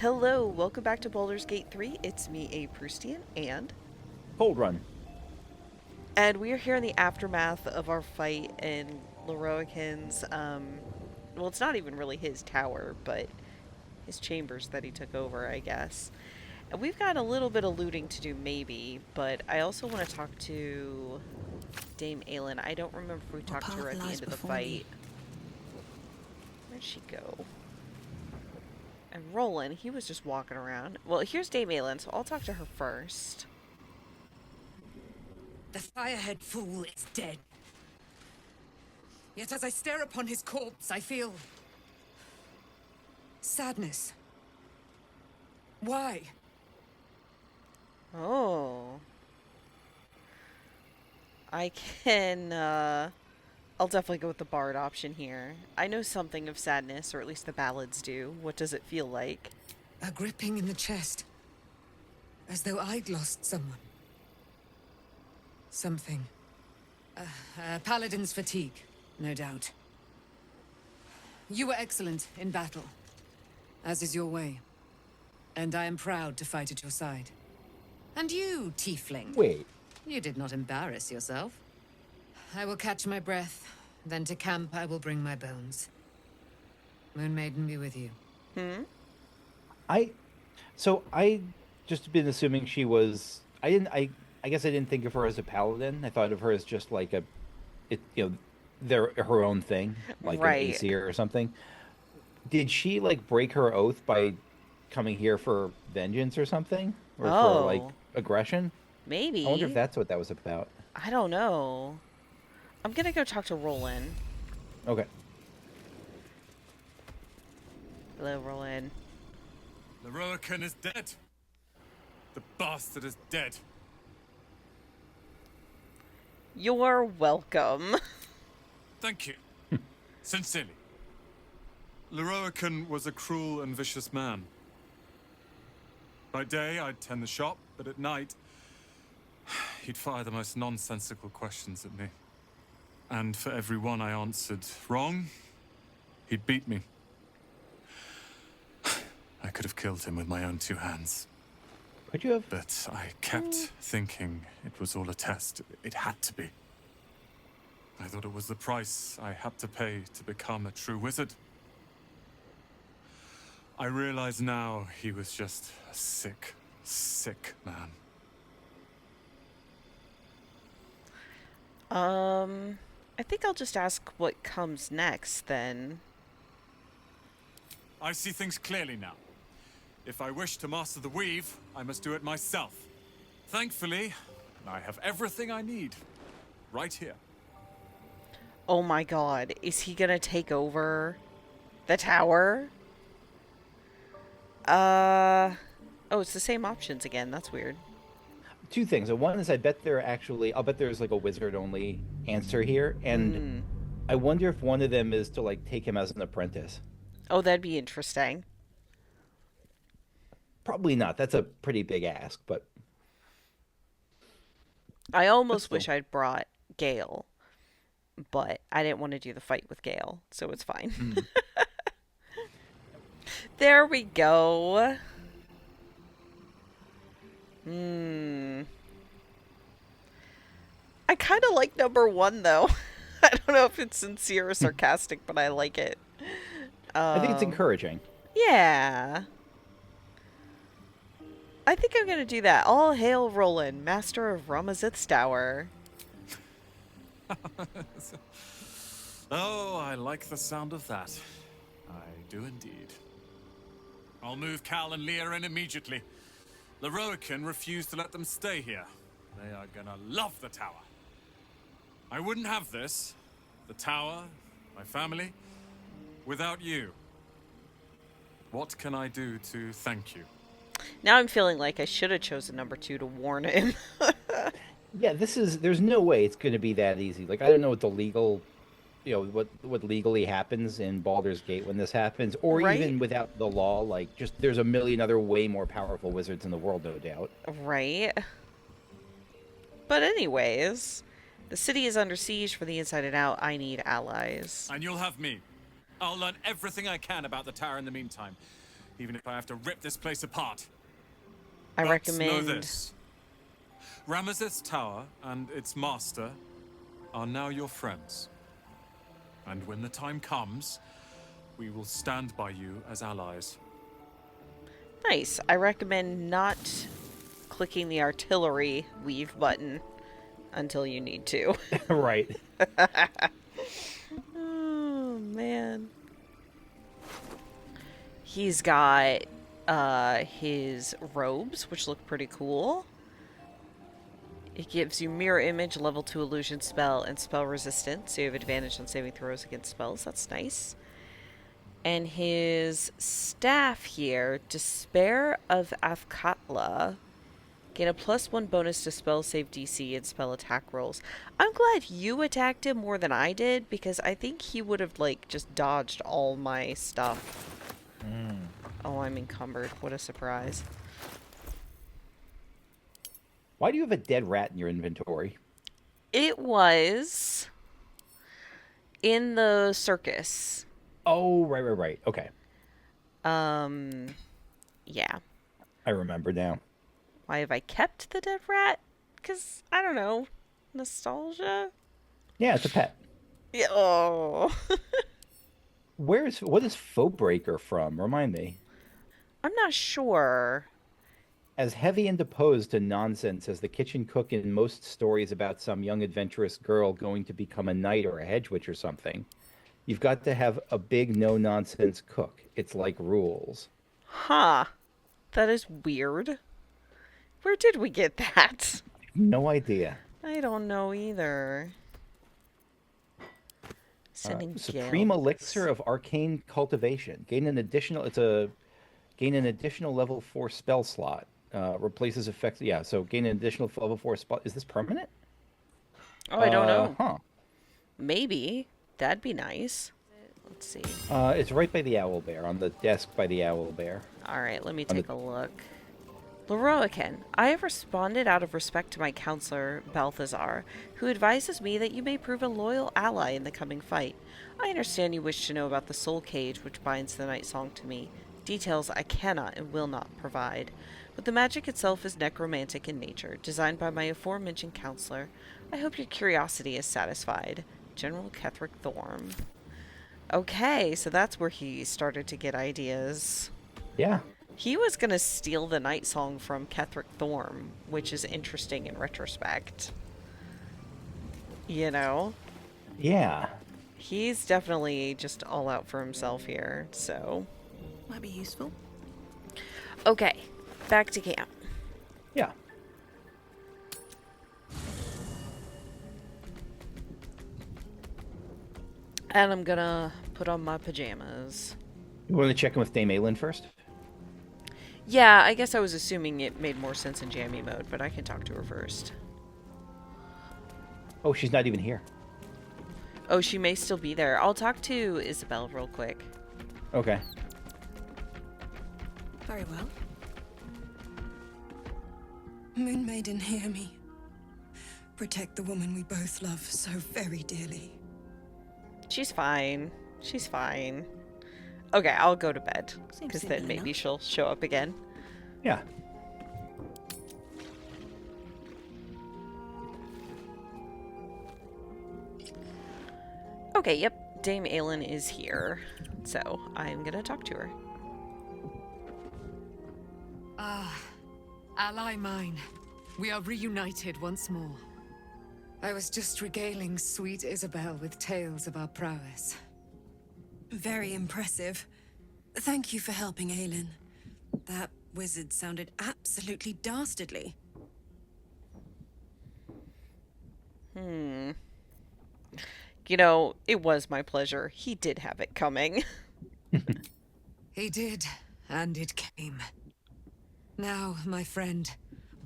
Hello, welcome back to Baldur's Gate 3. It's me, A. Prustian, Cold Run. and we are here in the aftermath of our fight in Leroikin's, well, it's not even really his tower, but his chambers that he took over, I guess. And we've got a little bit of looting to do, maybe, but I also want to talk to Dame Aelin. I don't remember if we What talked to her path at the lies end of the before me? fight. Where'd she go? And Roland, he was just walking around. Well, here's Dame Aelin, so I'll talk to her first. The firehead fool is dead. Yet as I stare upon his corpse, I feel sadness. Why? Oh. I can, I'll definitely go with the bard option here. I know something of sadness, or at least the ballads do. What does it feel like? A gripping in the chest. As though I'd lost someone. Something. Paladin's fatigue, no doubt. You were excellent in battle, as is your way. And I am proud to fight at your side. And you, tiefling. Wait, You did not embarrass yourself. I will catch my breath, then to camp I will bring my bones. Moon Maiden be with you. Hmm? I. So I just been assuming she was. I didn't. I guess I didn't think of her as a paladin. I thought of her as just like a, their her own thing, like an Right. Aesir or something. Did she like break her oath by coming here for vengeance or something, or for like Oh. aggression? I wonder if Maybe. that's what that was about. I don't know. I'm gonna go talk to Roland. Okay. Hello, Roland. Leroican is dead. The bastard is dead. You're welcome. Thank you. Sincerely. Leroican was a cruel and vicious man. By day, I'd tend the shop, but at night, he'd fire the most nonsensical questions at me. And for every one I answered wrong, he'd beat me. I could have killed him with my own two hands. Could you have? But I kept thinking it was all a test. It had to be. I thought it was the price I had to pay to become a true wizard. I realize now he was just a sick, sick man. I think I'll just ask what comes next then. I see things clearly now. If I wish to master the weave, I must do it myself. Thankfully, I have everything I need. Right here. Oh my god, is he gonna take over the tower? Oh, it's the same options again. That's weird. Two things. One is I'll bet there's like a wizard only answer here, and Hmm. I wonder if one of them is to like take him as an apprentice. Oh, that'd be interesting. Probably not. That's a pretty big ask, I but almost still. wish I'd brought Gale, but I didn't want to do the fight with Gale, so it's fine. Mm. There we go. Hmm. I kind of like number one, though. I don't know if it's sincere or sarcastic, but I like it. I think it's Um, encouraging. yeah. I think I'm gonna do that. All hail Roland, master of Ramazith's Tower. Oh, I like the sound of that. I do indeed. I'll move Cal and Leah in immediately. Leroican refused to let them stay here. They are gonna love the tower. I wouldn't have this, the tower, my family, without you. What can I do to thank you? Now I'm feeling like I should have chosen number two to warn him. Yeah, there's no way it's going to be that easy. Like I don't know what the legal, what legally happens in Baldur's Gate when this happens, or Right? even without the law. Like just there's a million other way more powerful wizards in the world, no doubt. Right. But anyways, the city is under siege for the inside and out. I need allies. And you'll have me. I'll learn everything I can about the tower in the meantime. even if I have to rip this place apart. I But recommend... know this. Ramesses Tower and its master are now your friends. And when the time comes, we will stand by you as allies. Nice. I recommend not clicking the artillery leave button until you need to. Right. Oh, man. He's got his robes, which look pretty cool. It gives you mirror image, level 2 illusion spell, and spell resistance, so you have advantage on saving throws against spells. That's nice. And his staff here, Despair of Afkatla, gain a +1 bonus to spell save DC and spell attack rolls. I'm glad you attacked him more than I did, because I think he would have, like, just dodged all my stuff. Oh, I'm encumbered. What a surprise. Why do you have a dead rat in your inventory? It was in the circus. Oh, right. Okay. Yeah. I remember now. Why have I kept the dead rat? Because, I don't know, nostalgia? Yeah, it's a pet. Yeah. Oh. What is Foebreaker from? Remind me. I'm not sure. As heavy and opposed to nonsense as the kitchen cook in most stories about some young adventurous girl going to become a knight or a hedge witch or something, you've got to have a big no-nonsense cook. It's like rules. Huh. That is weird. Where did we get that? No idea. I don't know either. Sending Gale. Supreme Elixir of Arcane Cultivation. Gain an additional level 4 spell slot. Replaces effects. Yeah, so gain an additional level 4 spell. Is this permanent? Oh, I don't know. Huh. Maybe. That'd be nice. Let's see. It's right by the Owlbear, on the desk by the Owlbear. Alright, let me take a look. Leroican, I have responded out of respect to my counselor, Balthazar, who advises me that you may prove a loyal ally in the coming fight. I understand you wish to know about the soul cage which binds the night song to me. Details I cannot and will not provide. But the magic itself is necromantic in nature, designed by my aforementioned counselor. I hope your curiosity is satisfied. General Ketherick Thorm. Okay, so that's where he started to get ideas. Yeah. He was going to steal the night song from Ketherick Thorm, which is interesting in retrospect. You know? Yeah. He's definitely just all out for himself here, so... Might be useful. Okay, back to camp. Yeah. And I'm gonna put on my pajamas. You want to check in with Dame Aelin first? Yeah, I guess I was assuming it made more sense in jammy mode, but I can talk to her first. Oh, she's not even here. Oh, she may still be there. I'll talk to Isabel real quick. Okay. Very well. Moon Maiden, hear me. Protect the woman we both love so very dearly. She's fine. She's fine. Okay, I'll go to bed. Seems Because simple then maybe enough. she'll show up again. Yeah. Okay, yep. Dame Aelin is here. So, I'm gonna talk to her. Ah, ally mine. We are reunited once more. I was just regaling sweet Isabel with tales of our prowess. Very impressive. Thank you for helping Aelin. That wizard sounded absolutely dastardly. You know, it was my pleasure. He did have it coming. He did, and it came. Now, my friend,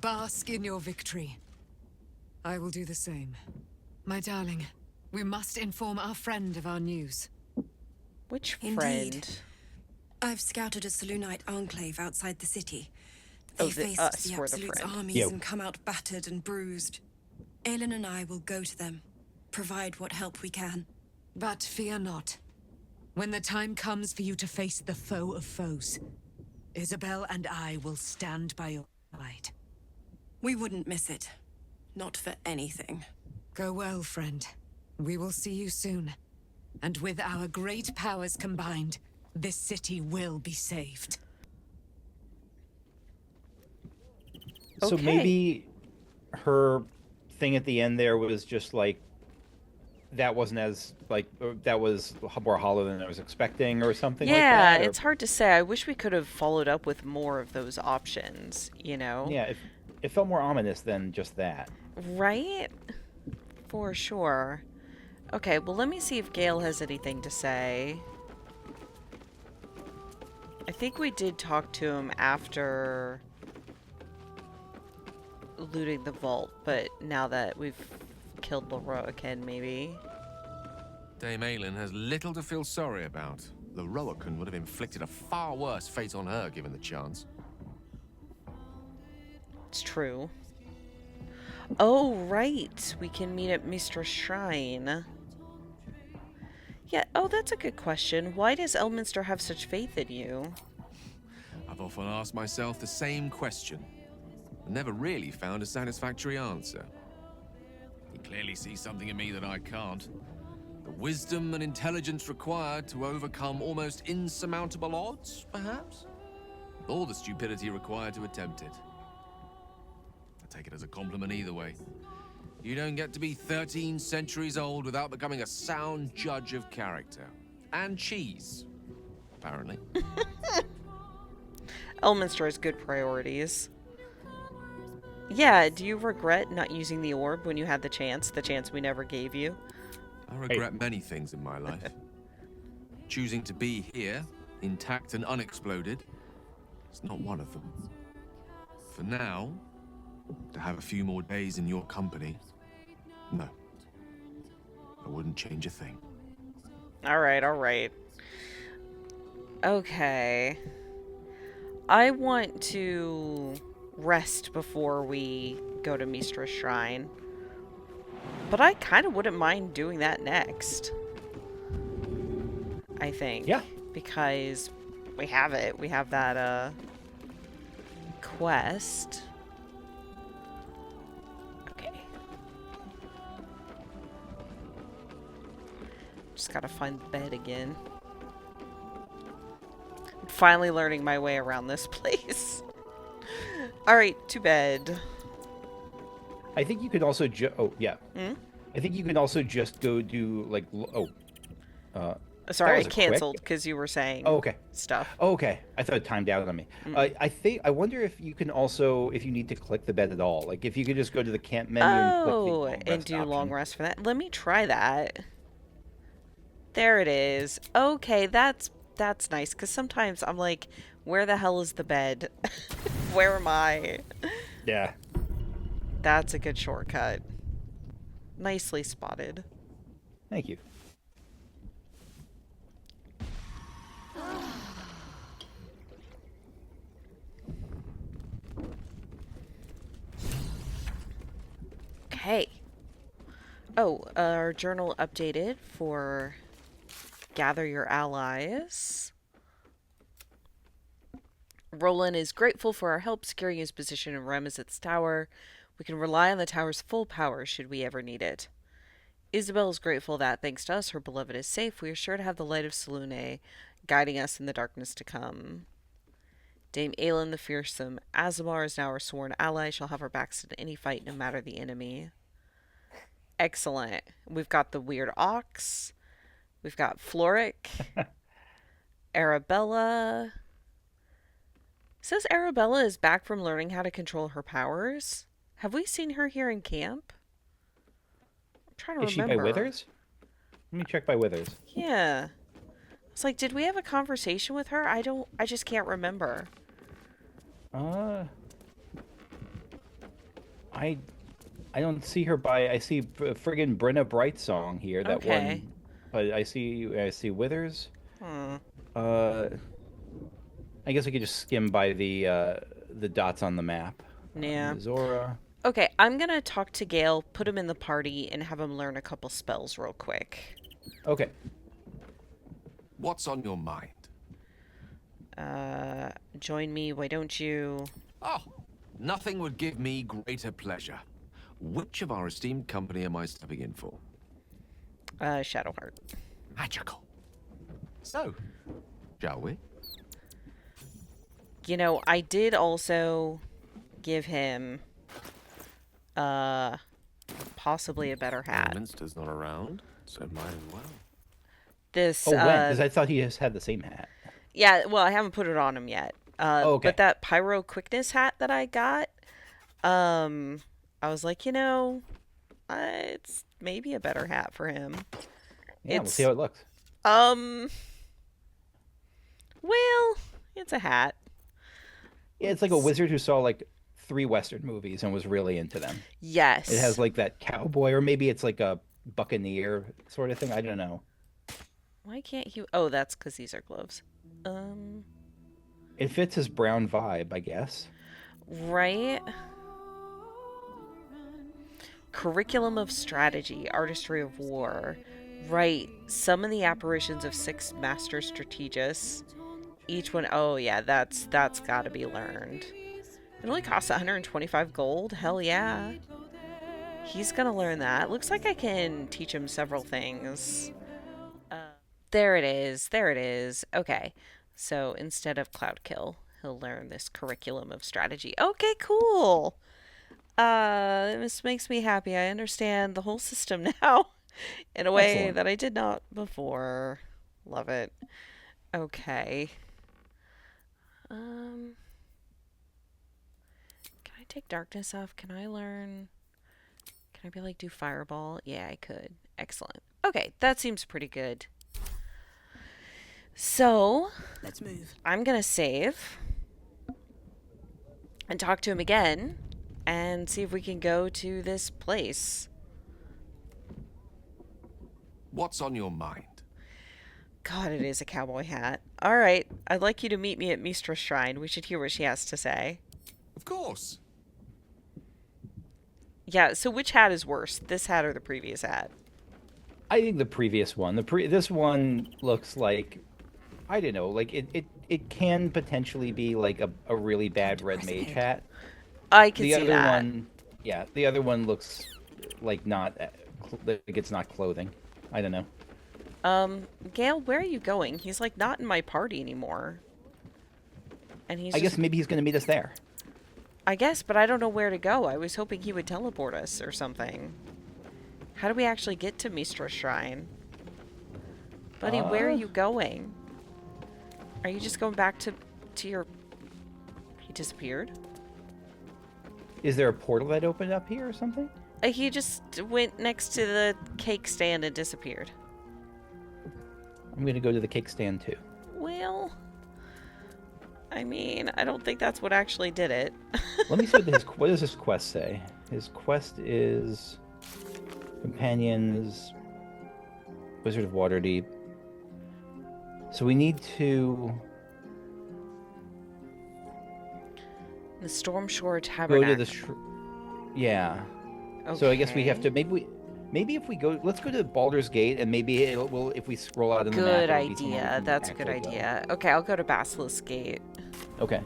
bask in your victory. I will do the same. My darling, we must inform our friend of our news. Which Indeed. friend? I've scouted a Selûnite enclave outside the city. They Oh, the faced us the were the Absolute's friend. armies Yeah. and come out battered and bruised. Aelin and I will go to them, provide what help we can. But fear not. When the time comes for you to face the foe of foes, Isabel and I will stand by your side. We wouldn't miss it. Not for anything. Go well, friend. We will see you soon. And with our great powers combined, this city will be saved. So Okay. maybe her thing at the end there was just like that wasn't as like that was more hollow than I was expecting or something like Yeah, that. Or it's hard to say. I wish we could have followed up with more of those options, you know? yeah, it felt more ominous than just that. Right? For sure. Okay, well, let me see if Gale has anything to say. I think we did talk to him after looting the vault, but now that we've killed Leroican, maybe. Dame Aylin has little to feel sorry about. The Roacan would have inflicted a far worse fate on her given the chance. It's true. Oh, right. We can meet at Mystra's shrine. Yeah, oh, that's a good question. Why does Elminster have such faith in you? I've often asked myself the same question, and never really found a satisfactory answer. He clearly sees something in me that I can't. The wisdom and intelligence required to overcome almost insurmountable odds, perhaps? Or the stupidity required to attempt it. I take it as a compliment either way. You don't get to be 13 centuries old without becoming a sound judge of character. And cheese, apparently. Elminster has good priorities. Yeah, do you regret not using the orb when you had the chance we never gave you? I regret many things in my life. Choosing to be here, intact and unexploded, is not one of them. For now, to have a few more days in your company, no. I wouldn't change a thing. Alright, alright. Okay. I want to rest before we go to Mystra's shrine. But I kind of wouldn't mind doing that next. I think. Yeah. Because we have it. We have that, quest. Okay. Just gotta find the bed again. I'm finally learning my way around this place. Alright, to bed. I think you could also oh yeah. Hmm? I think you could also just go do like Sorry, I was a quick- canceled because you were saying oh, okay. stuff. Oh, okay. I thought it timed out on me. I wonder if you can also if you need to click the bed at all. Like if you could just go to the camp menu and click the Oh, long and rest do long option. rest for that. Let me try that. There it is. Okay, that's nice because sometimes I'm like, where the hell is the bed? Where am I? Yeah. That's a good shortcut. Nicely spotted. Thank you. Okay. Oh, our journal updated for gather your allies. Roland is grateful for our help securing his position in Ramazith's tower. We can rely on the tower's full power should we ever need it. Isabel is grateful that, thanks to us, her beloved is safe. We are sure to have the light of Selûne guiding us in the darkness to come. Dame Aylin the fearsome Azamar is now our sworn ally. Shall have our backs in any fight, no matter the enemy. Excellent. We've got the weird ox. We've got Floric. Arabella. It says Arabella is back from learning how to control her powers. Have we seen her here in camp? I'm trying to Is remember. she by Withers? Let me check by Withers. Yeah. It's like, did we have a conversation with her? I just can't remember. I don't see her by. I see friggin' Brenna Brightsong here. That Okay. one. But I see Withers. Hmm. I guess we could just skim by the dots on the map. Yeah. Zora. Okay, I'm gonna talk to Gale, put him in the party, and have him learn a couple spells real quick. Okay. What's on your mind? Join me, why don't you? Oh, nothing would give me greater pleasure. Which of our esteemed company am I stepping in for? Shadowheart. Magical. So, shall we? You know, I did also give him, possibly a better hat. Minster's not around, so might as well. This, Oh, when? Because I thought he just had the same hat. yeah, well, I haven't put it on him yet. Oh, okay. But that Pyro Quickness hat that I got, I was like, you know, it's maybe a better hat for him. Yeah, we'll see how it looks. Well, it's a hat. Yeah, it's like a wizard who saw like 3 Western movies and was really into them. Yes. It has like that cowboy, or maybe it's like a buccaneer sort of thing. I don't know. Why can't he? Oh, that's because these are gloves. It fits his brown vibe, I guess. Right. Curriculum of Strategy, Artistry of War. Right. Summon the apparitions of 6 master strategists. Each one, oh yeah, that's got to be learned. It only costs 125 gold. Hell yeah. He's gonna learn that. Looks like I can teach him several things. There it is. There it is. Okay. So instead of Cloud Kill, he'll learn this Curriculum of Strategy. Okay, cool. This makes me happy. I understand the whole system now in a way Excellent. that I did not before. Love it. Okay. Can I take darkness off? Can I learn? Can I be like do fireball? Yeah, I could. Excellent. Okay, that seems pretty good. So, Let's move. I'm gonna save and talk to him again and see if we can go to this place. What's on your mind? God, it is a cowboy hat. All right, I'd like you to meet me at Mystra's shrine. We should hear what she has to say. Of course. Yeah, so which hat is worse, this hat or the previous hat? I think the previous one. This one looks like, I don't know, like it can potentially be like a really bad red mage hat. I can The see other that. one, yeah, the other one looks like not like it's not clothing. I don't know. Gale, where are you going? He's like not in my party anymore. And he's I guess maybe he's going to meet us there. I guess, but I don't know where to go. I was hoping he would teleport us or something. How do we actually get to Mystra's shrine? Buddy, where are you going? Are you just going back to your... He disappeared? Is there a portal that opened up here or something? He just went next to the cake stand and disappeared. I'm going to go to the cake stand too. Well, I mean, I don't think that's what actually did it. Let me see what does his quest say. His quest is companions, Wizard of Waterdeep. So we need to The Stormshore go Tabernacle. to the yeah. So I guess we have Okay. to maybe if we go, let's go to Baldur's Gate, and maybe will if we scroll out in the map. Good it'll be somewhere we idea. can That's a good actually go. idea. Okay, I'll go to Basilisk Gate. Okay.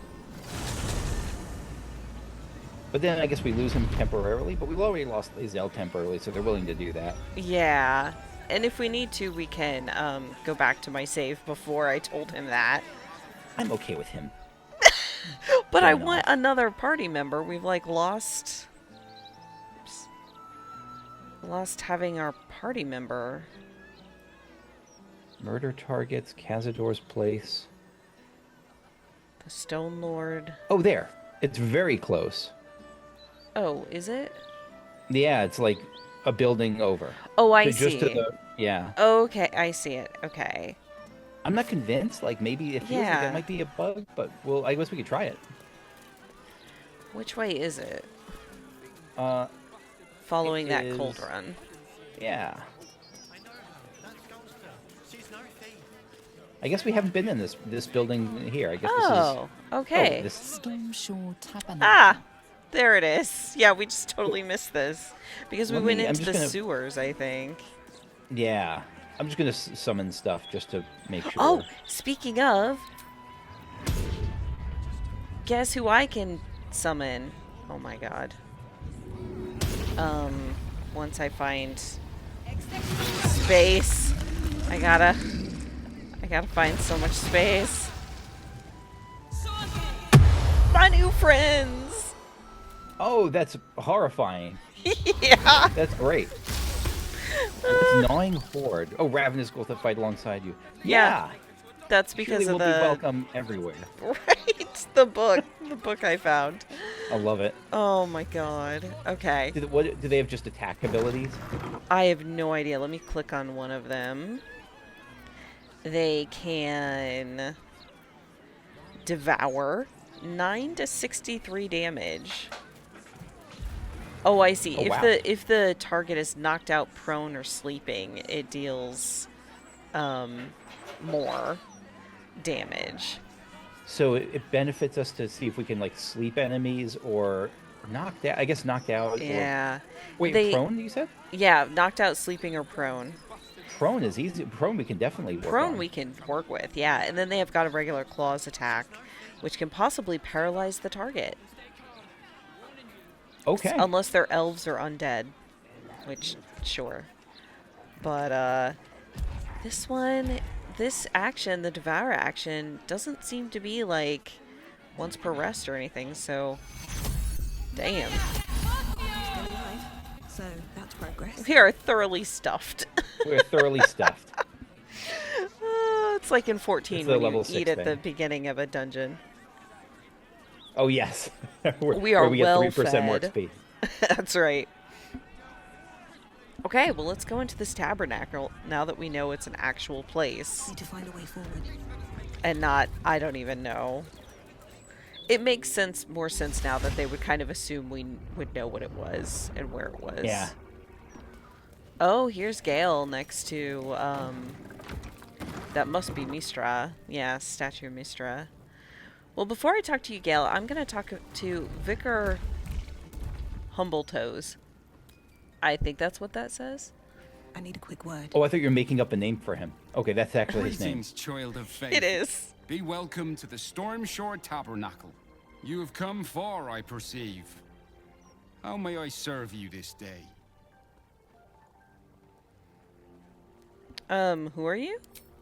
But then I guess we lose him temporarily, but we've already lost Lae'zel temporarily, so they're willing to do that. Yeah. And if we need to, we can go back to my save before I told him that. I'm okay with him. But I Fair want enough. another party member. We've like lost... Oops. Lost having our party member. Murder targets, Cazador's place. The Stone Lord. Oh, there. It's very close. Oh, is it? Yeah, it's like a building over. Oh, I Just to see. yeah. Okay, I see it. Okay. I'm not convinced. Like, maybe it feels like Yeah. that might be a bug, but well, I guess we could try it. Which way is it? Uh, Following It that is- cold run. yeah. I guess we haven't been in this building here. I guess Oh, this is... okay. Oh, this... Stormshore Tabernacle. Ah! There it is. Yeah, we just totally missed this. Because we Let went me- I'm into just the gonna- sewers, I think. Yeah. I'm just going to summon stuff just to make sure. Oh, speaking of, guess who I can summon? Oh my god. Once I find space, I gotta find so much space. My new friends! Oh, that's horrifying. Yeah! That's great. It's gnawing horde. Oh, ravenous ghouls that fight alongside you. Yeah. Yeah. That's Surely because of we'll be the... welcome everywhere. Right! The book. The book I found. I love it. Oh my god. Okay. Do they have just attack abilities? I have no idea. Let me click on one of them. They can devour 9 to 63 damage. Oh, I see. Oh, wow. If the target is knocked out, prone, or sleeping, it deals more damage. So it benefits us to see if we can like sleep enemies or knocked out. I guess knocked out. Yeah. Or... Wait, prone? You said? Yeah, knocked out, sleeping, or prone. Prone is easy. Prone we can definitely work Prone on. we can work with, yeah. And then they have got a regular claws attack, which can possibly paralyze the target. Okay. Unless they're elves or undead, which, sure. But, this one, this action, the Devour action, doesn't seem to be, like, once per rest or anything, so... Damn. Still alive, so that's progress. We are thoroughly stuffed. We're thoroughly stuffed. It's like in 14 It's the when you level eat 6 at the thing. beginning of a dungeon. Oh, yes. We are where we get well 3% more fed. XP. That's right. Okay, well, let's go into this tabernacle now that we know it's an actual place. Need to find a way forward. And not, I don't even know. It makes more sense now that they would kind of assume we would know what it was and where it was. Yeah. Oh, here's Gale next to, that must be Mystra. Yeah, statue of Mystra. Well, before I talk to you, Gale, I'm going to talk to Vicar Humbletoes. I think that's what that says. I need a quick word. Oh, I thought you were making up a name for him. Okay, that's actually his name. Greetings, child of faith. It is. Be welcome to the Stormshore Tabernacle. You have come far, I perceive. How may I serve you this day? Who are you?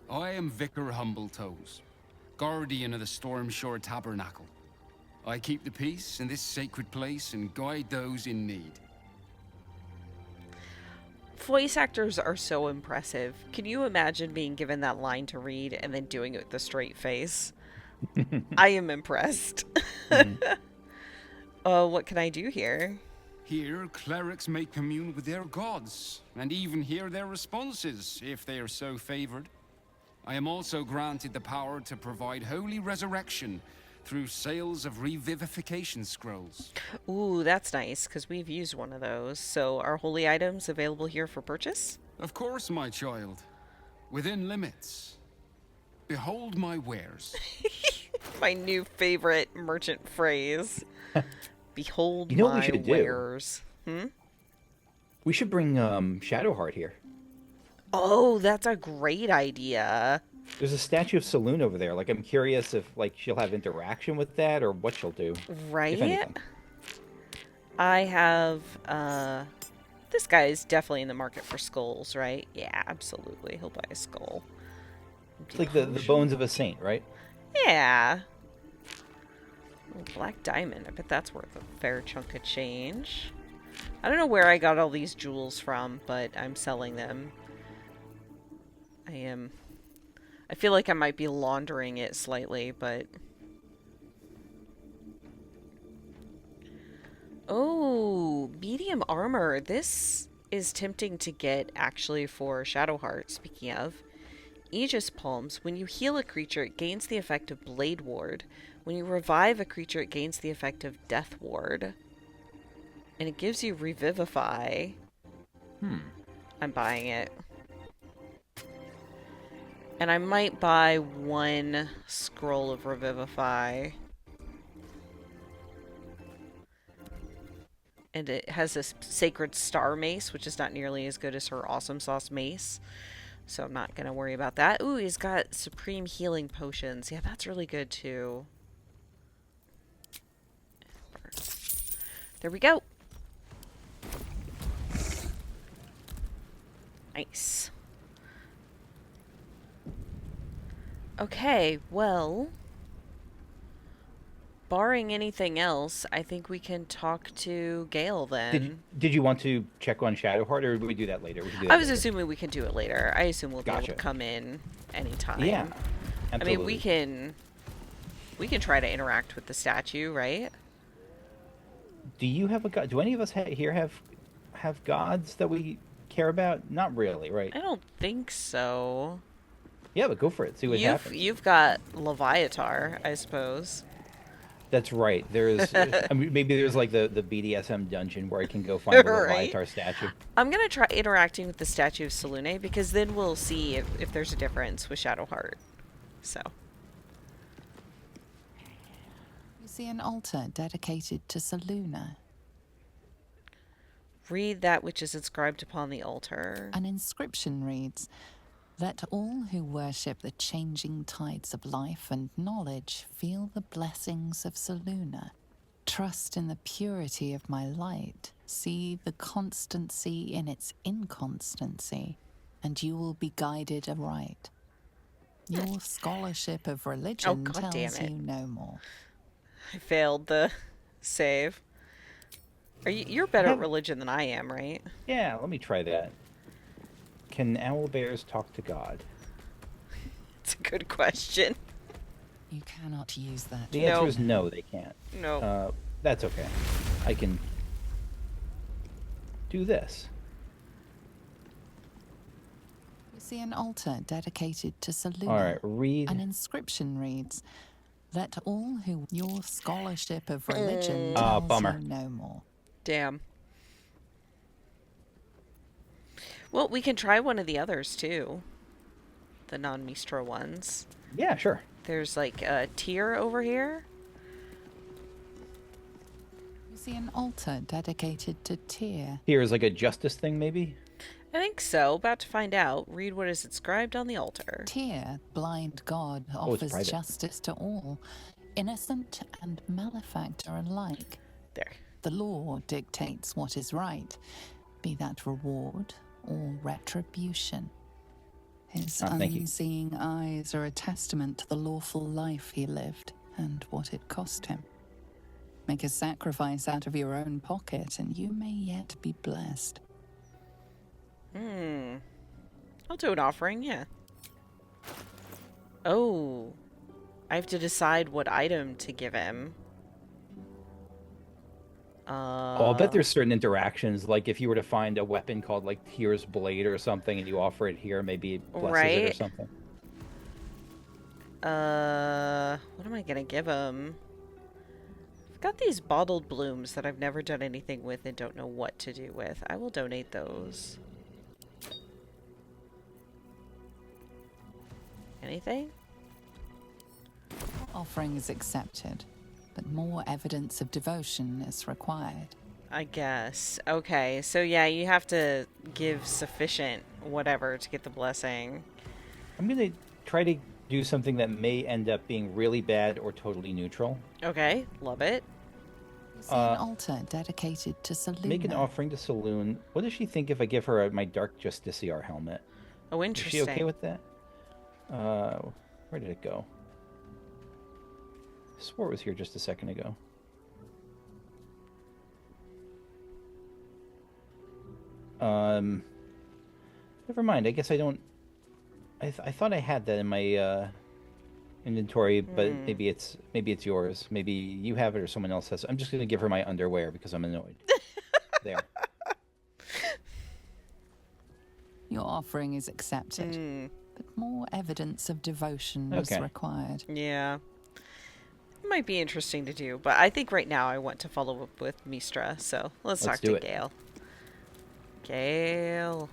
I am Vicar Humbletoes, guardian of the Stormshore Tabernacle. I keep the peace in this sacred place and guide those in need. Voice actors are so impressive. Can you imagine being given that line to read and then doing it with a straight face? I am impressed. What can I do here? Here, clerics may commune with their gods, and even hear their responses, if they are so favored. I am also granted the power to provide holy resurrection through sales of revivification scrolls. Ooh, that's nice, because we've used one of those. So are holy items available here for purchase? Of course, my child. Within limits. Behold my wares. My new favorite merchant phrase. Behold You know what we my should do? wares. We should bring Shadowheart here. Oh, that's a great idea. There's a statue of Saloon over there. Like, I'm curious if like she'll have interaction with that or what she'll do. Right? If anything. I have, this guy is definitely in the market for skulls, right? Yeah, absolutely. He'll buy a skull. It's like the bones of a saint, right? Yeah. Oh, black diamond. I bet that's worth a fair chunk of change. I don't know where I got all these jewels from, but I'm selling them. I feel like I might be laundering it slightly, but... Oh, medium armor. This is tempting to get, actually, for Shadowheart, speaking of. Aegis Palms. When you heal a creature, it gains the effect of Blade Ward. When you revive a creature, it gains the effect of Death Ward. And it gives you Revivify. I'm buying it. And I might buy one scroll of Revivify. And it has this Sacred Star Mace, which is not nearly as good as her Awesome Sauce Mace. So I'm not going to worry about that. Ooh, he's got Supreme Healing Potions. Yeah, that's really good too. There we go. Nice. Okay, well, barring anything else, I think we can talk to Gale then. Did you want to check on Shadowheart, or would we do that later? We can do I that was later. assuming we can do it later. I assume we'll be able to Gotcha. come in anytime. Yeah, I absolutely. mean, we can try to interact with the statue, right? Do you have a god? Do any of us here have gods that we care about? Not really, right? I don't think so. Yeah, but go for it. See what happens. You've got Leviatar, I suppose. That's right. There's I mean, maybe there's like the BDSM dungeon where I can go find the Right. Leviatar statue. I'm gonna try interacting with the statue of Selune because then we'll see if there's a difference with Shadowheart. So. You see an altar dedicated to Seluna. Read that which is inscribed upon the altar. An inscription reads, "Let all who worship the changing tides of life and knowledge feel the blessings of Seluna. Trust in the purity of my light. See the constancy in its inconstancy, and you will be guided aright. Your scholarship of religion God damn tells it. you no more." I failed the save. You're better at religion than I am, right? Yeah, let me try that. Can owlbears talk to God? It's a good question. You cannot use that. The answer No. is no, they can't. No. That's okay. I can do this. You see an altar dedicated to Seluna. All right, read. An inscription reads, "Let all who your scholarship of religion Ah, tells bummer. you no more." Damn. Well, we can try one of the others too. The non-Mystra ones. Yeah, sure. There's like a tier over here. You see an altar dedicated to Tyr. Here's like a justice thing, maybe? I think so. About to find out. Read what is inscribed on the altar. Tyr, blind god, it's offers private. justice to all, innocent and malefactor alike. There. The law dictates what is right, be that reward or retribution. His Thank you. unseeing eyes are a testament to the lawful life he lived and what it cost him. Make a sacrifice out of your own pocket and you may yet be blessed. I'll do an offering, yeah. Oh. I have to decide what item to give him. Oh, I'll bet there's certain interactions, like if you were to find a weapon called like Tyr's Blade or something and you offer it here, maybe it blesses it or Right. something. What am I gonna give him? I've got these bottled blooms that I've never done anything with and don't know what to do with. I will donate those. Anything? Offering is accepted, but more evidence of devotion is required. I guess. Okay, so yeah, you have to give sufficient whatever to get the blessing. I'm going to try to do something that may end up being really bad or totally neutral. Okay, love it. You see an altar dedicated to Seluna. Make an offering to Selune. What does she think if I give her my Dark Justiciar helmet? Oh, Is interesting. she okay with that? Where did it go? I swore it was here just a second ago. Never mind. I guess I don't. I thought I had that in my inventory, but maybe it's yours. Maybe you have it or someone else has it. I'm just gonna give her my underwear because I'm annoyed. There. Your offering is accepted, but more evidence of devotion is Okay. required. Yeah. It might be interesting to do, but I think right now I want to follow up with Mystra, so let's talk do to it. Gale. Gale.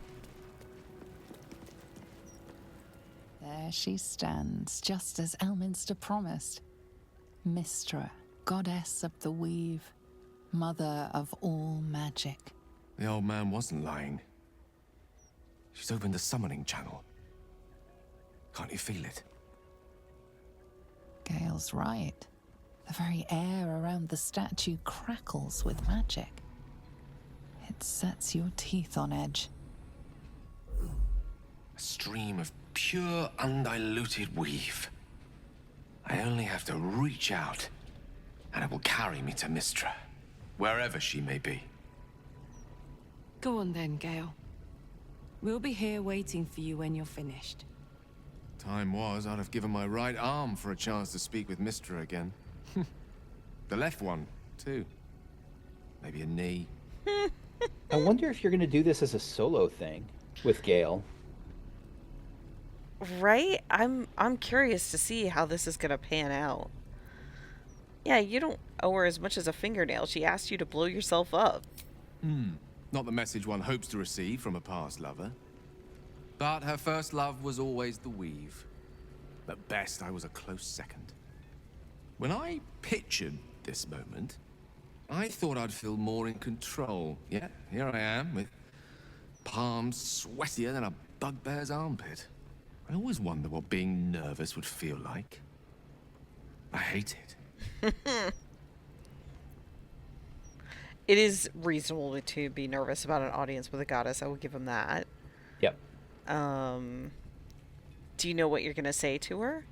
There she stands, just as Elminster promised. Mystra, goddess of the weave, mother of all magic. The old man wasn't lying. She's opened the summoning channel. Can't you feel it? Gale's right. The very air around the statue crackles with magic. It sets your teeth on edge. A stream of pure, undiluted weave. I only have to reach out, and it will carry me to Mystra, wherever she may be. Go on then, Gale. We'll be here waiting for you when you're finished. Time was, I'd have given my right arm for a chance to speak with Mystra again. The left one, too. Maybe a knee. I wonder if you're going to do this as a solo thing with Gale. Right? I'm curious to see how this is gonna pan out. Yeah, you don't owe her as much as a fingernail. She asked you to blow yourself up. Not the message one hopes to receive from a past lover. But her first love was always the weave. At best, I was a close second. When I pictured this moment, I thought I'd feel more in control. Yet, here I am, with palms sweatier than a bugbear's armpit. I always wonder what being nervous would feel like. I hate it. It is reasonable to be nervous about an audience with a goddess. I will give him that. Yep. Do you know what you're going to say to her?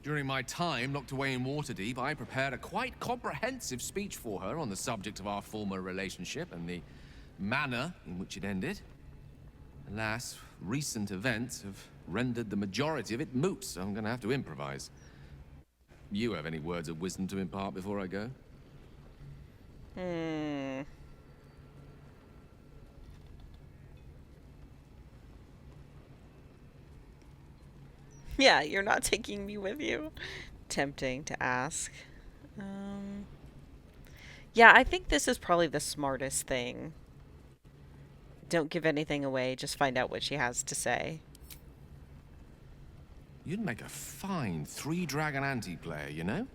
During my time locked away in Waterdeep, I prepared a quite comprehensive speech for her on the subject of our former relationship and the manner in which it ended. Alas, recent events have rendered the majority of it moot, so I'm going to have to improvise. You have any words of wisdom to impart before I go? Yeah, you're not taking me with you. Tempting to ask. Yeah, I think this is probably the smartest thing. Don't give anything away, just find out what she has to say. You'd make a fine three-dragon anti-player, you know?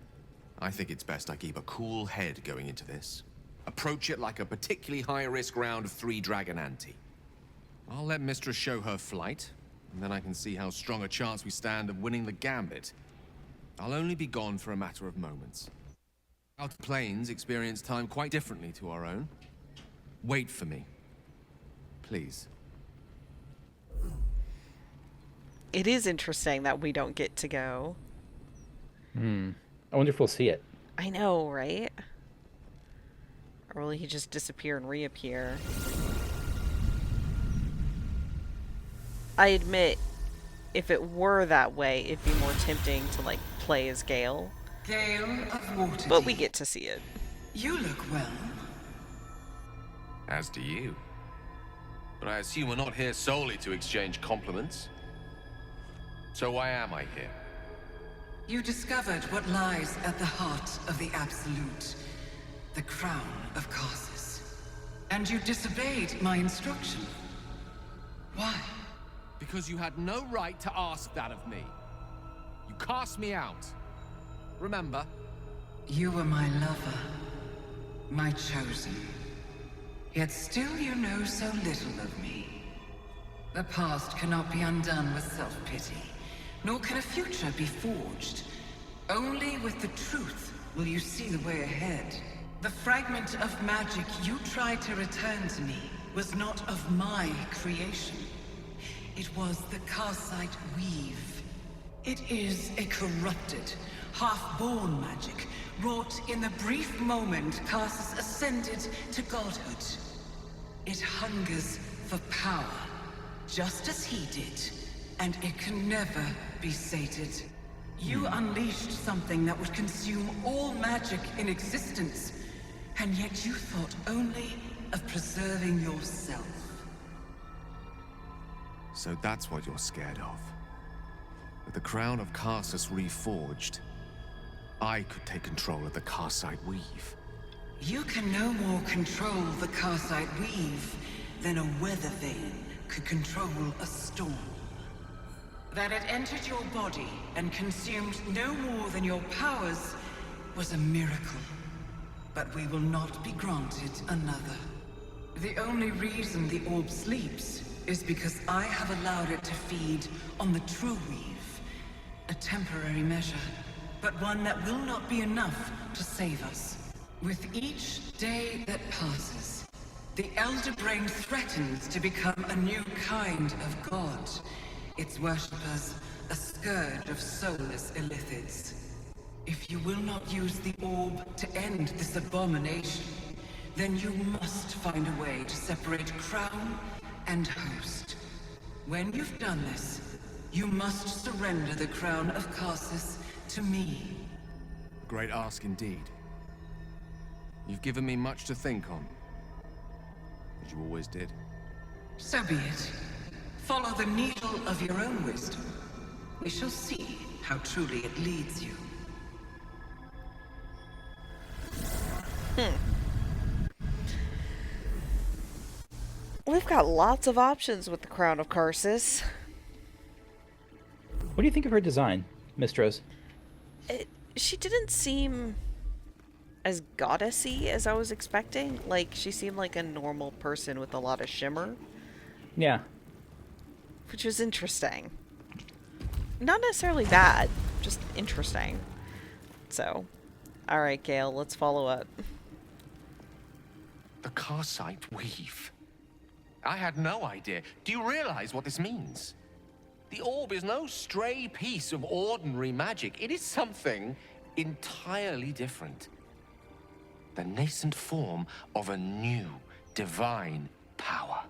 I think it's best I keep a cool head going into this. Approach it like a particularly high-risk round of three-dragon ante. I'll let Mystra show her flight, and then I can see how strong a chance we stand of winning the gambit. I'll only be gone for a matter of moments. Outer planes experience time quite differently to our own. Wait for me. Please. It is interesting that we don't get to go. I wonder if we'll see it. I know, right? Or will he just disappear and reappear? I admit, if it were that way, it'd be more tempting to, like, play as Gale. Gale of Waterdeep. But we get to see it. You look well. As do you. But I assume we're not here solely to exchange compliments. So why am I here? You discovered what lies at the heart of the Absolute, the crown of Karsus. And you disobeyed my instruction. Why? Because you had no right to ask that of me. You cast me out. Remember? You were my lover, my chosen. Yet still you know so little of me. The past cannot be undone with self-pity, nor can a future be forged. Only with the truth will you see the way ahead. The fragment of magic you tried to return to me was not of my creation. It was the Karsite weave. It is a corrupted, half-born magic, wrought in the brief moment Karsus ascended to godhood. It hungers for power, just as he did, and it can never be sated. You unleashed something that would consume all magic in existence, and yet you thought only of preserving yourself. So that's what you're scared of. With the crown of Karsus reforged, I could take control of the Karsite weave. You can no more control the Karsite weave than a weather vane could control a storm. That it entered your body and consumed no more than your powers was a miracle. But we will not be granted another. The only reason the orb sleeps is because I have allowed it to feed on the true weave. A temporary measure, but one that will not be enough to save us. With each day that passes, the Elder Brain threatens to become a new kind of god. Its worshippers a scourge of soulless illithids. If you will not use the orb to end this abomination, then you must find a way to separate crown and host. When you've done this, you must surrender the crown of Karsus to me. A great ask indeed. You've given me much to think on. As you always did. So be it. Follow the needle of your own wisdom. We shall see how truly it leads you. We've got lots of options with the Crown of Karsus. What do you think of her design, Mistress? She didn't seem as goddessy as I was expecting. Like, she seemed like a normal person with a lot of shimmer. Yeah. Which was interesting. Not necessarily bad, just interesting. So, alright, Gale, let's follow up. The Karsite Weave. I had no idea. Do you realize what this means? The orb is no stray piece of ordinary magic. It is something entirely different. The nascent form of a new divine power.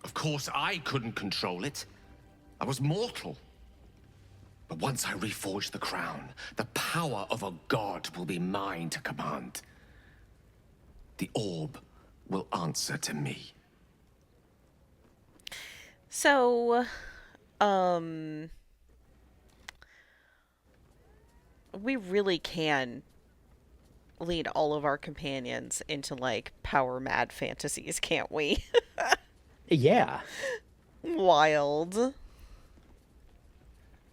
Of course, I couldn't control it. I was mortal. But once I reforge the crown, the power of a god will be mine to command. The orb will answer to me. So, we really can lead all of our companions into, like, power-mad fantasies, can't we? Yeah. Wild.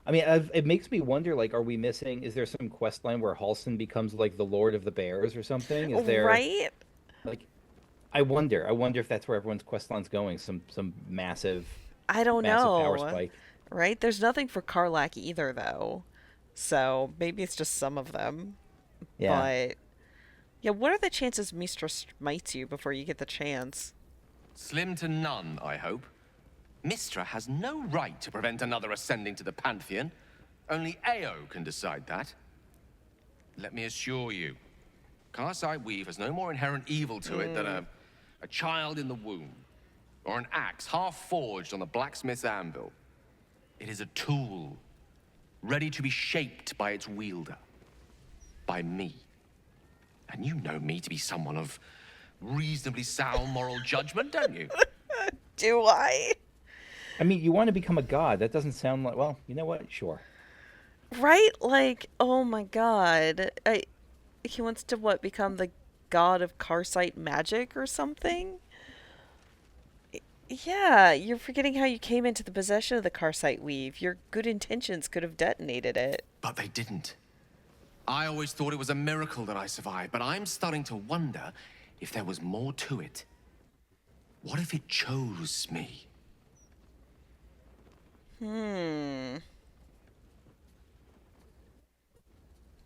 I mean, it makes me wonder, like, are we missing, is there some quest line where Halsin becomes, like, the Lord of the Bears or something? Is there... Right? Like, I wonder if that's where everyone's quest line's going, some massive... I don't massive know. power spike. Right? There's nothing for Karlach either, though. So, maybe it's just some of them. Yeah. But, yeah, what are the chances Mystra smites you before you get the chance? Slim to none, I hope. Mystra has no right to prevent another ascending to the Pantheon. Only Ao can decide that. Let me assure you, Karsite Weave has no more inherent evil to it than a child in the womb, or an axe half forged on the blacksmith's anvil. It is a tool, ready to be shaped by its wielder, by me. And you know me to be someone of reasonably sound moral judgment, don't you? Do I? I mean, you want to become a god. That doesn't sound like... Well, you know what? Sure. Right? Like, oh my god. He wants to, what, become the god of Karsite magic or something? Yeah, you're forgetting how you came into the possession of the Karsite Weave. Your good intentions could have detonated it. But they didn't. I always thought it was a miracle that I survived, but I'm starting to wonder if there was more to it. What if it chose me? You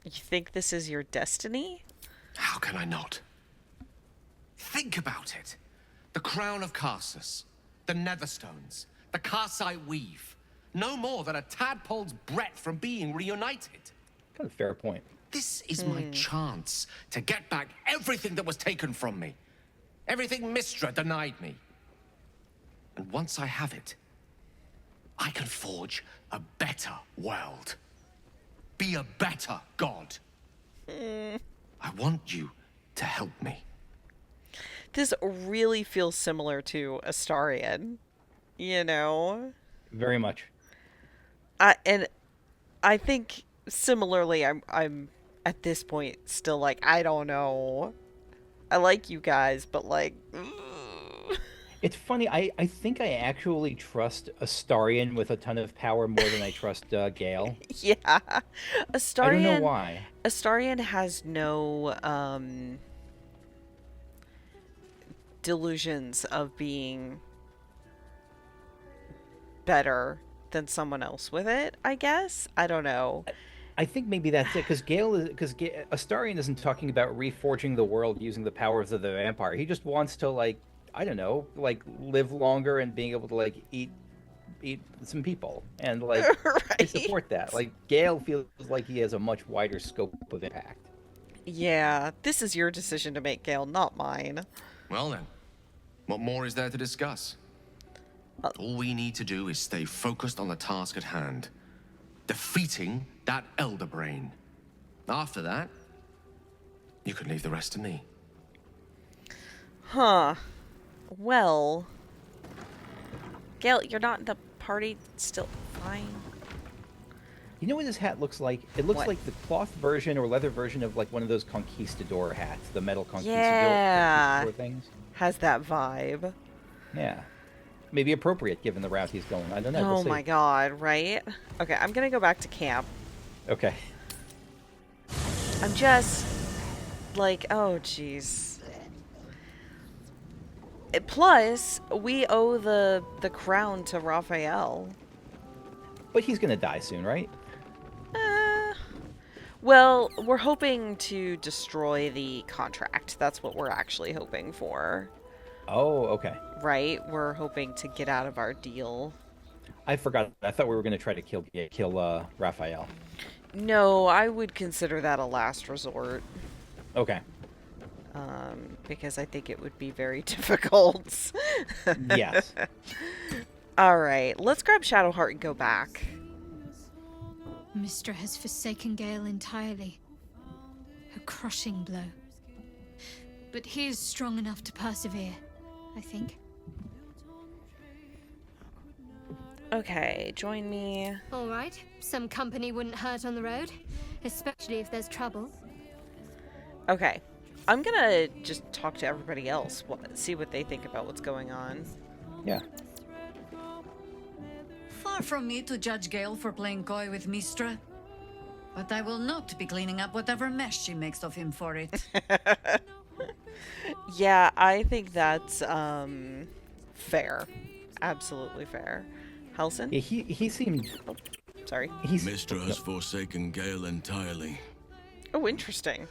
think this is your destiny? How can I not? Think about it. The crown of Karsus, the Netherstones, the Karsite Weave. No more than a tadpole's breadth from being reunited. Kind of fair point. This is my chance to get back everything that was taken from me. Everything Mystra denied me. And once I have it, I can forge a better world. Be a better god. I want you to help me. This really feels similar to Astarion, you know? Very much. And I think similarly, I'm at this point still like, I don't know. I like you guys, but like... It's funny, I think I actually trust Astarion with a ton of power more than I trust Gale. Yeah. Astarion... I don't know why. Astarion has no delusions of being better than someone else with it, I guess. I don't know. I think maybe that's it, because Astarion isn't talking about reforging the world using the powers of the vampire. He just wants to, like, I don't know, like live longer and being able to like eat some people, and like I Right? support that. Like Gale feels like he has a much wider scope of impact. Yeah, this is your decision to make, Gale, not mine. Well then, what more is there to discuss? All we need to do is stay focused on the task at hand. Defeating that Elder Brain. After that, you can leave the rest to me. Huh. Well, Gale, you're not in the party still. Fine. You know what his hat looks like? It looks What? like the cloth version or leather version of like one of those conquistador hats, the metal Yeah. conquistador things. Has that vibe. Yeah. Maybe appropriate given the route he's going. I don't know. We'll Oh see. my god, right? Okay, I'm gonna go back to camp. Okay. I'm just like, oh jeez. Plus, we owe the crown to Raphael. But he's gonna die soon, right? Well, we're hoping to destroy the contract. That's what we're actually hoping for. Oh, okay. Right? We're hoping to get out of our deal. I forgot. I thought we were gonna try to kill Raphael. No, I would consider that a last resort. Okay. Because I think it would be very difficult. Yes. Alright, let's grab Shadowheart and go back. Mystra has forsaken Gale entirely. A crushing blow. But he is strong enough to persevere, I think. Okay, join me. All right. Some company wouldn't hurt on the road, especially if there's trouble. Okay, I'm gonna just talk to everybody else, see what they think about what's going on. Yeah. Far from me to judge Gale for playing coy with Mystra, but I will not be cleaning up whatever mess she makes of him for it. Yeah, I think that's fair. Absolutely fair. Halson? Yeah, he seemed. Oh, sorry. Mystra has forsaken Gale entirely. Oh, interesting.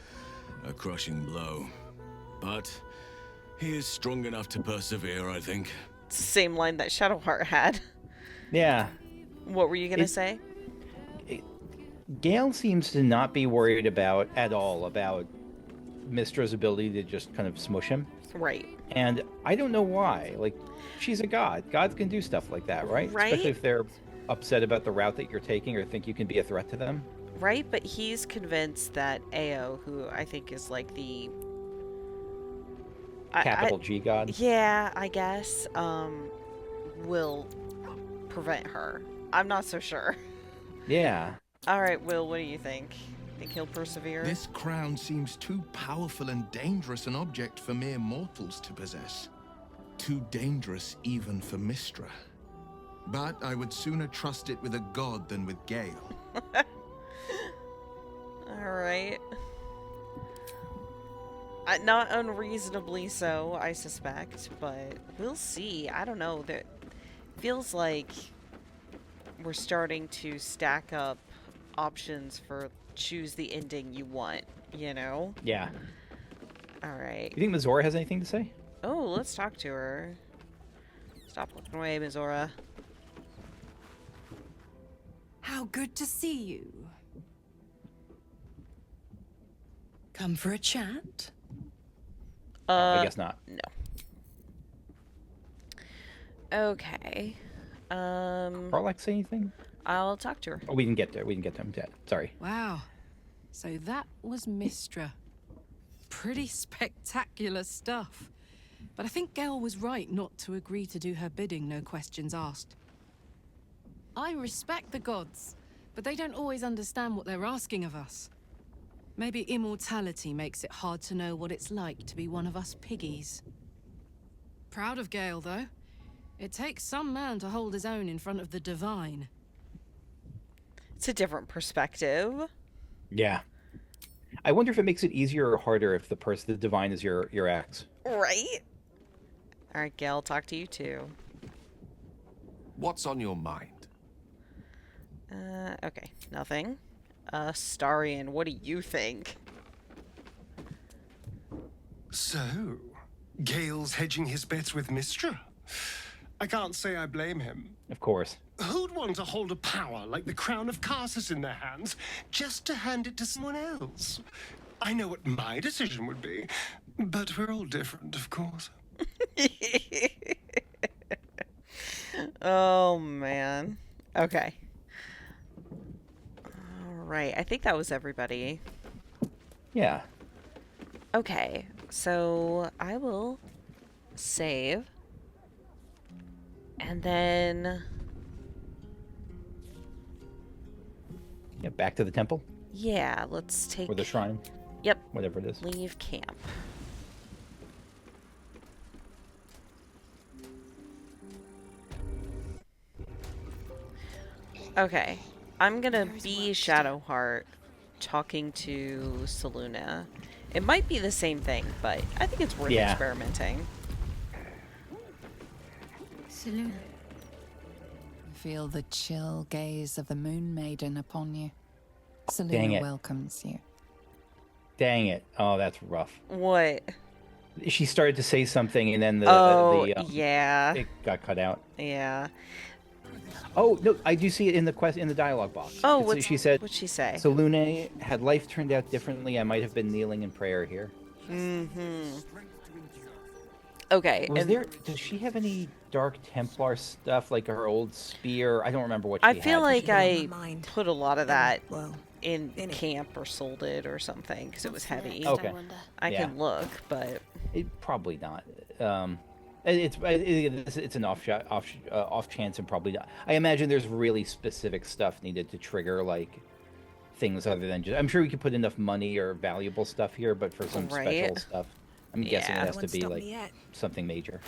A crushing blow. But he is strong enough to persevere, I think. It's the same line that Shadowheart had. Yeah. What were you gonna say? Gale seems to not be worried at all about Mystra's ability to just kind of smush him. Right. And I don't know why. Like, she's a god. Gods can do stuff like that, right? Right? Especially if they're upset about the route that you're taking or think you can be a threat to them. Right, but he's convinced that Ao, who I think is like the Capital G god. Yeah, I guess, will prevent her. I'm not so sure. Yeah. Alright, Will, what do you think? Think he'll persevere? This crown seems too powerful and dangerous an object for mere mortals to possess. Too dangerous even for Mystra. But I would sooner trust it with a god than with Gale. Alright. Not unreasonably so, I suspect, but we'll see. I don't know. That feels like we're starting to stack up options for choose the ending you want, you know? Yeah. Alright. You think Mizora has anything to say? Oh, let's talk to her. Stop looking away, Mizora. How good to see you. Come for a chat? I guess not. No. Okay. Karlak say anything? I'll talk to her. Oh, we didn't get there. We didn't get to him yet. Sorry. Wow. So that was Mystra. Pretty spectacular stuff. But I think Gale was right not to agree to do her bidding, no questions asked. I respect the gods, but they don't always understand what they're asking of us. Maybe immortality makes it hard to know what it's like to be one of us piggies. Proud of Gale, though. It takes some man to hold his own in front of the divine. It's a different perspective. Yeah. I wonder if it makes it easier or harder if the divine is your ex. Right? Alright, Gale, I'll talk to you too. What's on your mind? Okay, nothing. Starion, what do you think? So, Gale's hedging his bets with Mystra? I can't say I blame him. Of course. Who'd want to hold a power like the crown of Karsus in their hands just to hand it to someone else? I know what my decision would be, but we're all different, of course. Oh, man. Okay. All right. I think that was everybody. Yeah. Okay. So I will save. And then... Yeah, back to the temple? Yeah, let's take... Or the shrine? Yep. Whatever it is. Leave camp. Okay. I'm gonna be Shadowheart talking to Selûne. It might be the same thing, but I think it's worth experimenting. Selûne. Feel the chill gaze of the Moon Maiden upon you. Dang Selûne it. welcomes you. Dang it. Oh, that's rough. What? She started to say something and then yeah. it got cut out. Yeah. Oh, no, I do see it in the dialogue box. Oh, what'd she say? Selûne, had life turned out differently, I might have been kneeling in prayer here. Mm-hmm. Okay. Does she have any Dark Templar stuff, like her old spear? I don't remember what she had. I feel like I put a lot of that in camp or sold it or something because it was heavy. Okay. I can look, but... Probably not. It's an off chance, and probably not. I imagine there's really specific stuff needed to trigger like things other than just. I'm sure we could put enough money or valuable stuff here, but for some special stuff, I'm guessing it has to be like something major.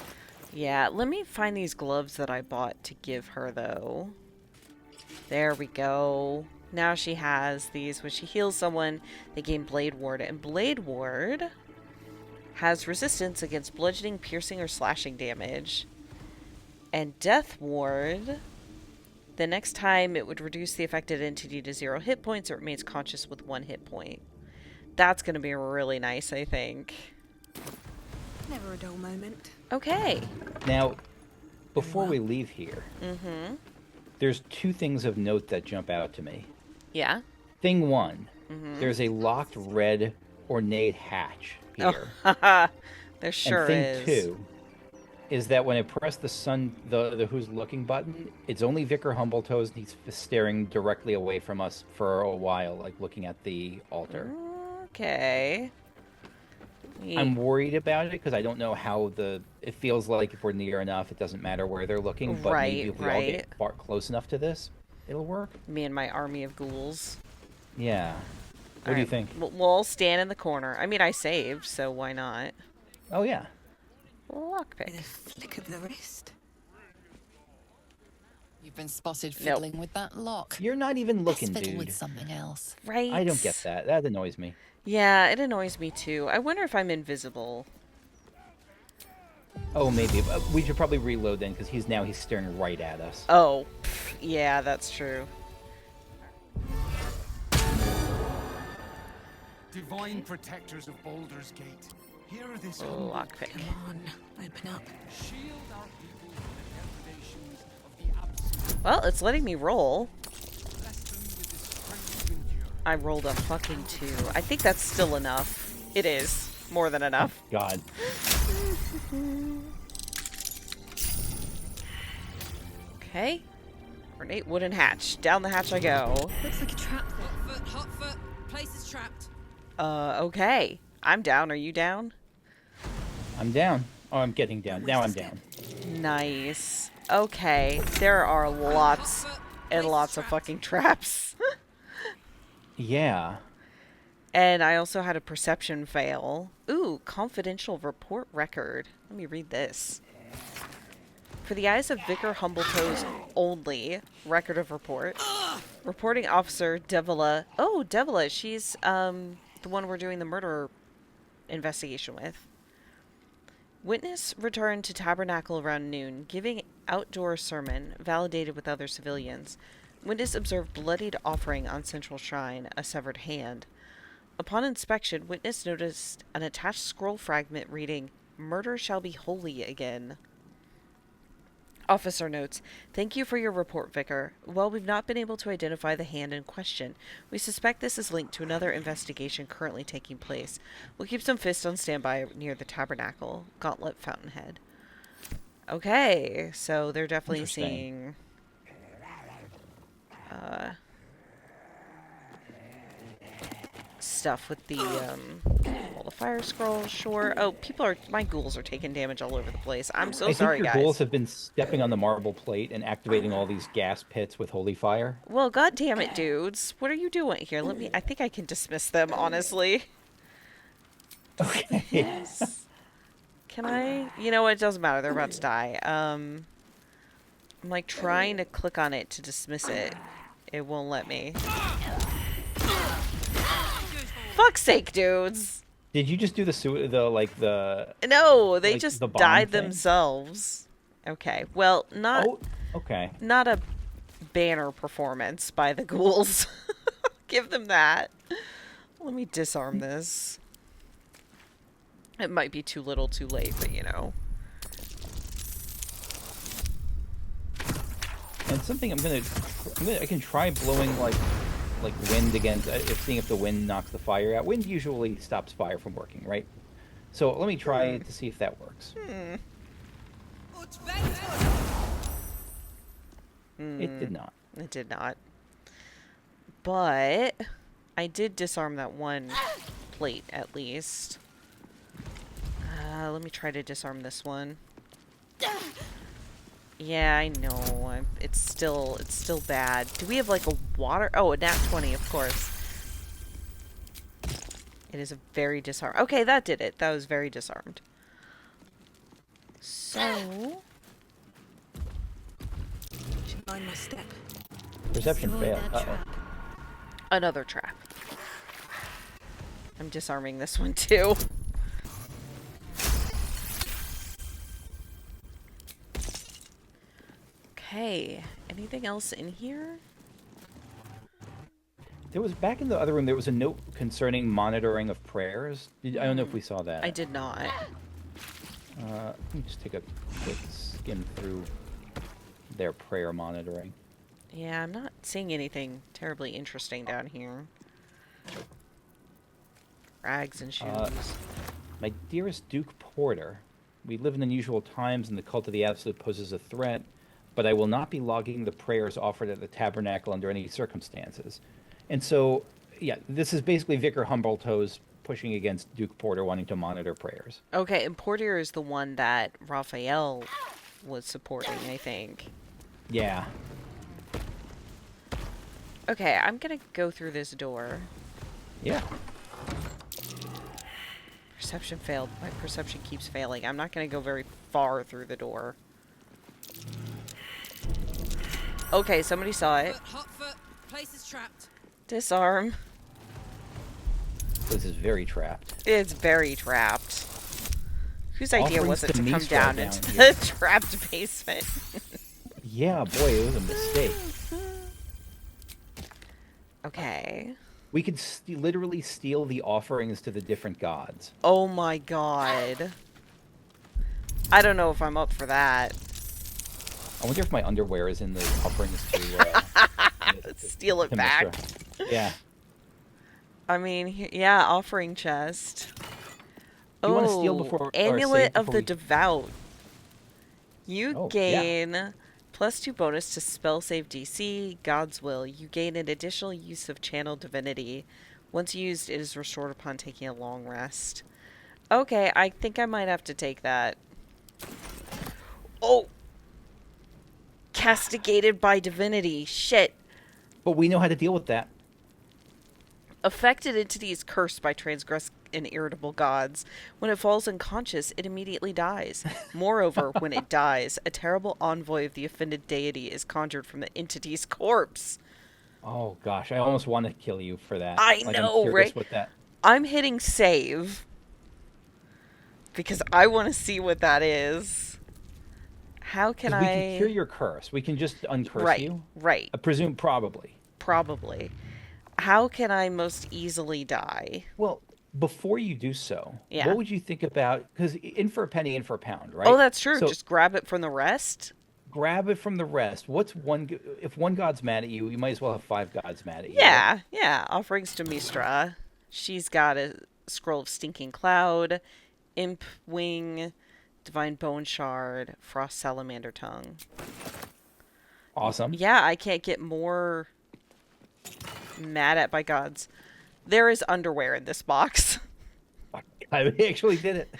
Yeah, let me find these gloves that I bought to give her though. There we go. Now she has these. When she heals someone, they gain Blade Ward, and Blade Ward has resistance against bludgeoning, piercing, or slashing damage. And Death Ward, the next time it would reduce the affected entity to 0 hit points. It remains conscious with 1 hit point. That's going to be really nice, I think. Never a dull moment. Okay. Now, before we leave here, there's 2 things of note that jump out to me. Yeah? Thing 1, there's a locked red ornate hatch here. Oh, there sure and thing is. 2 is that when I press the Who's Looking button, it's only Vicar Humbletoes, and he's staring directly away from us for a while, like looking at the altar. Okay. I'm worried about it because I don't know how it feels like if we're near enough, it doesn't matter where they're looking, but maybe if we all get close enough to this, it'll work. Me and my army of ghouls. Yeah. What do you think? We'll stand in the corner. I mean, I saved, so why not? Oh, yeah. Lockpick. With a flick of the wrist. You've been spotted fiddling with that lock. You're not even looking, Let's fiddle dude. with something else. Right. I don't get that. That annoys me. Yeah, it annoys me too. I wonder if I'm invisible. Oh, maybe. We should probably reload then, because he's staring right at us. Oh, yeah, that's true. Divine protectors of Baldur's Gate, hear this lockpick. Come on, open up. Shield our people from the depredations of the absolute. Well, it's letting me roll. Bless them with the strength to endure. I rolled a fucking 2. I think that's still enough. It is. More than enough. God. Okay. Ornate wooden hatch. Down the hatch I go. Looks like a trap. Hot foot. Place is trapped. Okay. I'm down. Are you down? I'm down. Oh, I'm getting down. Now I'm down. Nice. Okay. There are lots and lots of fucking traps. Yeah. And I also had a perception fail. Ooh, confidential report record. Let me read this. For the eyes of Vicar Humbletoes only, record of report. Reporting officer Devila. Oh, Devila. She's the one we're doing the murder investigation with. Witness returned to Tabernacle around noon, giving outdoor sermon, validated with other civilians. Witness observed bloodied offering on central shrine, a severed hand. Upon inspection, witness noticed an attached scroll fragment reading, "Murder shall be holy again." Officer notes, "Thank you for your report, Vicar. While we've not been able to identify the hand in question, we suspect this is linked to another investigation currently taking place. We'll keep some fists on standby near the tabernacle. Gauntlet Fountainhead." Okay, so they're definitely seeing... stuff with the, well, the fire scroll, sure. Oh, my ghouls are taking damage all over the place. I'm so sorry, guys. I think your ghouls have been stepping on the marble plate and activating all these gas pits with holy fire. Well, god damn it, dudes. What are you doing here? I think I can dismiss them, honestly. Okay. Yes. Can I? You know what? It doesn't matter. They're about to die. I'm, like, trying to click on it to dismiss it. It won't let me. Fuck's sake, dudes. Did you just do the No, they like, just the bomb died thing? themselves. Okay. Well, not... Oh, okay. Not a banner performance by the ghouls. Give them that. Let me disarm this. It might be too little too late, but you know. And something I can try blowing like wind against, seeing if the wind knocks the fire out. Wind usually stops fire from working, right? So let me try it to see if that works. It did not. It did not. But I did disarm that one plate at least. Let me try to disarm this one. Yeah, I know. It's still bad. Do we have like a water? Oh, a nat 20, of course. It is a very disarmed. Okay, that did it. That was very disarmed. So, Should mind my step. Perception failed. Uh-oh. Another trap. I'm disarming this one too. Okay, anything else in here? There was, back in the other room, there was a note concerning monitoring of prayers. I don't know if we saw that. I did not. Let me just take a quick skim through their prayer monitoring. Yeah, I'm not seeing anything terribly interesting down here. Rags and shoes. My dearest Duke Porter, we live in unusual times and the cult of the Absolute poses a threat, but I will not be logging the prayers offered at the tabernacle under any circumstances. And so, yeah, this is basically Vicar Humbletoes pushing against Duke Porter wanting to monitor prayers. Okay, and Porter is the one that Raphael was supporting, I think. Yeah. Okay, I'm gonna go through this door. Yeah. Perception failed. My perception keeps failing. I'm not gonna go very far through the door. Okay, somebody saw it. Hot foot. Place is trapped. Disarm. This is very trapped. It's very trapped. Whose idea Offerings was it to to come Mystra down down into here. the trapped basement? Yeah, boy, it was a mistake. Okay. We could literally steal the offerings to the different gods. Oh my god. I don't know if I'm up for that. I wonder if my underwear is in the offerings to steal it back. Mystra. Yeah. I mean, yeah, offering chest. Do you want to steal before Amulet or of the Devout. You gain yeah. +2 bonus to spell save DC, God's Will. You gain an additional use of Channel Divinity. Once used, it is restored upon taking a long rest. Okay, I think I might have to take that. Oh! Castigated by Divinity. Shit. But we know how to deal with that. Affected entity is cursed by transgress and irritable gods. When it falls unconscious, it immediately dies. Moreover, when it dies, a terrible envoy of the offended deity is conjured from the entity's corpse. Oh gosh, I almost want to kill you for that. I know, I'm right? With that. I'm hitting save because I want to see what that is. How can 'Cause we can I... cure your curse. We can just uncurse Right, you. right. I presume probably. Probably. How can I most easily die? Well, before you do so, Yeah. what would you think about, because in for a penny, in for a pound, right? Oh, that's true. So Just grab it from the rest? grab it from the rest. If one god's mad at you, you might as well have five gods mad at you. Right? Yeah, yeah. Offerings to Mystra. She's got a scroll of Stinking Cloud, Imp Wing, Divine Bone Shard, Frost Salamander Tongue. Awesome. Yeah, I can't get more mad at by gods. There is underwear in this box. I actually did it.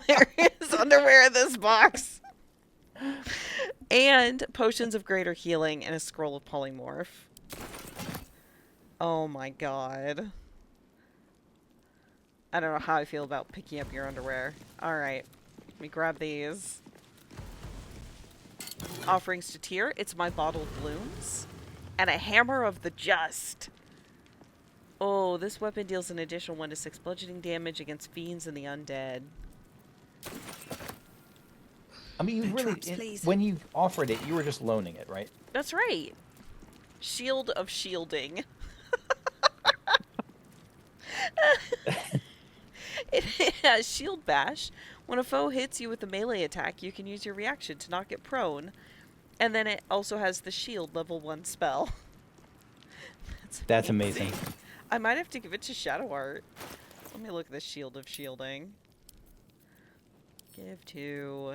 There is underwear in this box. And potions of greater healing and a scroll of polymorph. Oh my god. I don't know how I feel about picking up your underwear. Alright. Let me grab these. Offerings to Tyr. It's my bottled blooms. And a hammer of the just. Oh, this weapon deals an additional 1 to 6 bludgeoning damage against fiends and the undead. I mean, you really, when you offered it, you were just loaning it, right? That's right. Shield of shielding. It has shield bash. When a foe hits you with a melee attack, you can use your reaction to knock it prone. And then it also has the shield level 1 spell. That's amazing. I might have to give it to Shadowheart. Let me look at the shield of shielding. Give to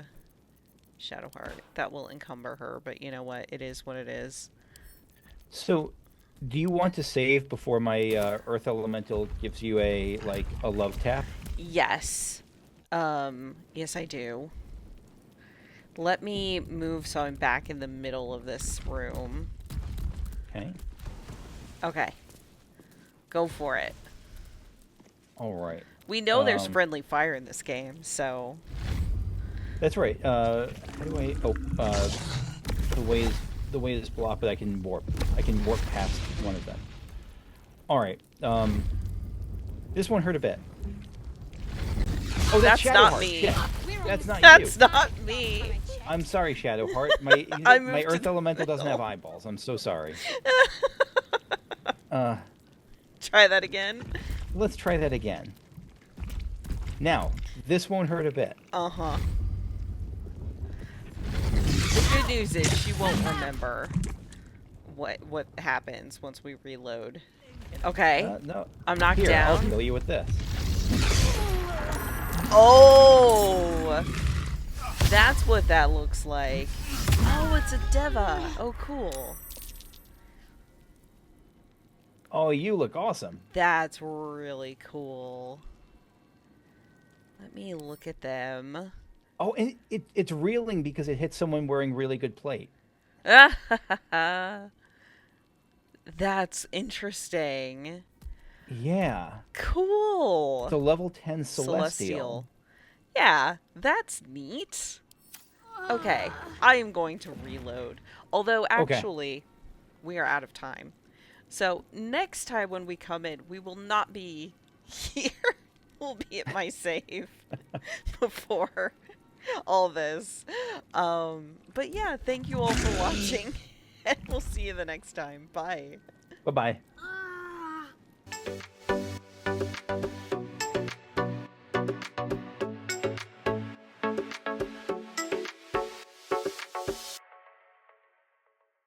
Shadowheart. That will encumber her, but you know what? It is what it is. So, do you want to save before my Earth Elemental gives you a love tap? Yes. Yes I do. Let me move so I'm back in the middle of this room. Okay. Okay. Go for it. All right. We know there's friendly fire in this game, so... That's right. How do I... Oh, the way is blocked, but I can warp. I can warp past one of them. All right. This one hurt a bit. Oh, that's not Shadowheart. me. Shit. That's not you. That's not me. I'm sorry, Shadowheart. My Earth Elemental doesn't have eyeballs. I'm so sorry. Try that again. Let's try that again. Now, this won't hurt a bit. Uh-huh. The good news is she won't remember what happens once we reload. Okay. No. I'm knocked Here, down. I'll heal you with this. Oh! That's what that looks like. Oh, it's a Deva. Oh, cool. Oh, you look awesome. That's really cool. Let me look at them. Oh, and it's reeling because it hit someone wearing really good plate. That's interesting. Yeah. Cool. It's a level 10 Celestial. Yeah, that's neat. Okay, I am going to reload. Although, actually, we are out of time. So, next time when we come in, we will not be here. We'll be at my save before all this. But yeah, thank you all for watching. And we'll see you the next time. Bye. Bye-bye.